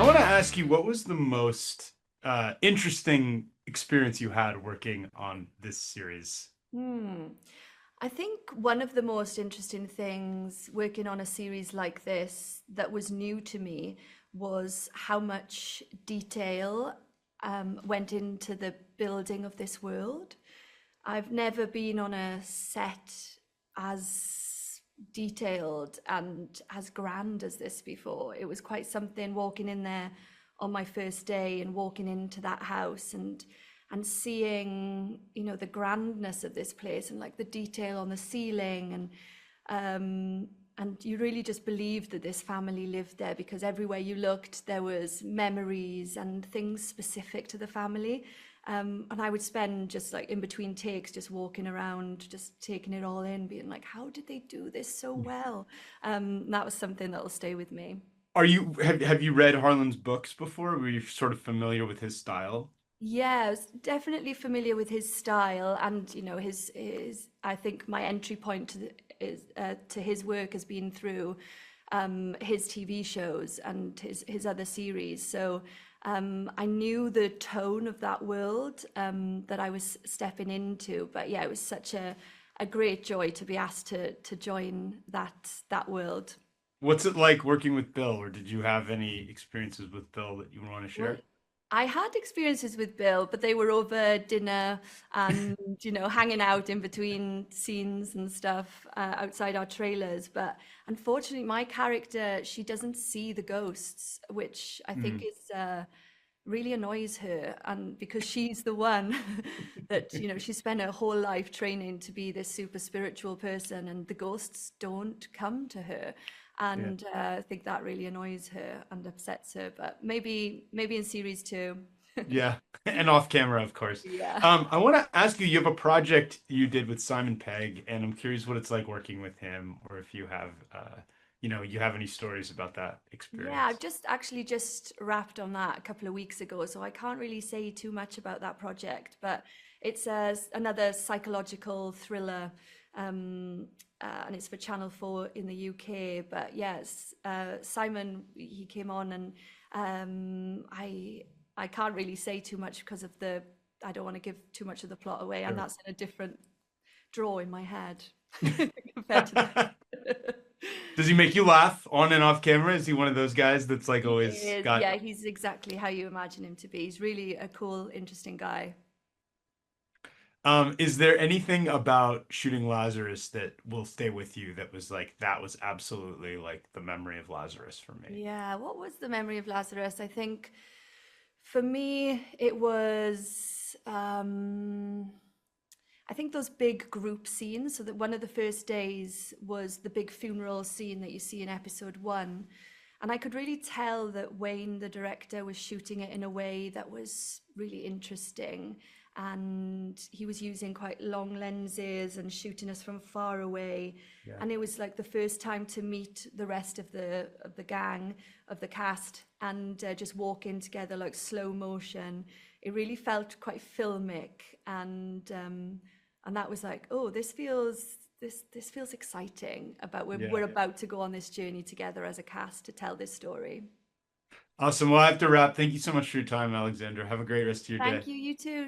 I want to ask you, what was the most interesting experience you had working on this series? Hmm. I think one of the most interesting things working on a series like this that was new to me was how much detail went into the building of this world. I've never been on a set as detailed and as grand as this before. It was quite something walking in there on my first day and walking into that house and seeing, the grandness of this place and like the detail on the ceiling and you really just believed that this family lived there because everywhere you looked there was memories and things specific to the family. And I would spend just like in between takes, just walking around, just taking it all in, being like, how did they do this so well? That was something that will stay with me. Have you read Harlan's books before? Were you sort of familiar with his style? Yeah, I was definitely familiar with his style, and his. I think my entry point to his work has been through his TV shows and his other series. So I knew the tone of that world that I was stepping into. But yeah, it was such a great joy to be asked to join that world. What's it like working with Bill, or did you have any experiences with Bill that you want to Well, share? I had experiences with Bill, but they were over dinner and, hanging out in between scenes and stuff outside our trailers. But unfortunately, my character, she doesn't see the ghosts, which I think Mhm. is really annoys her. And because she's the one that, she spent her whole life training to be this super spiritual person, and the ghosts don't come to her. Yeah. And I think that really annoys her and upsets her. But maybe in series two. Yeah. And off camera, of course. Yeah. I want to ask you, you have a project you did with Simon Pegg, and I'm curious what it's like working with him, or if you have, you have any stories about that Yeah, I've experience. just actually just wrapped on that a couple of weeks ago, so I can't really say too much about that project, but it's another psychological thriller, and it's for Channel 4 in the UK. But yes, Simon, he came on, and I can't really say too much because of I don't want to give too much of the plot away, and Sure. that's in a different draw in my head compared to that. Does he make you laugh on and off camera? Is he one of those guys that's like He always is, got yeah, he's exactly how you imagine him to be. He's really a cool, interesting guy. is there anything about shooting Lazarus that will stay with you that was like that was absolutely like the memory of Lazarus for me? Yeah, what was the memory of Lazarus? I think for me, it was, I think those big group scenes. So that one of the first days was the big funeral scene that you see in episode one. And I could really tell that Wayne, the director, was shooting it in a way that was really interesting. And he was using quite long lenses and shooting us from far away. Yeah. And it was like the first time to meet the rest of the gang, of the cast, and just walk in together like slow motion. It really felt quite filmic, and that was like, oh, this feels exciting. About we're Yeah. about to go on this journey together as a cast to tell this story. Awesome. Well, I have to wrap. Thank you so much for your time, Alexandra. Have a great rest of your day. Thank you, you too.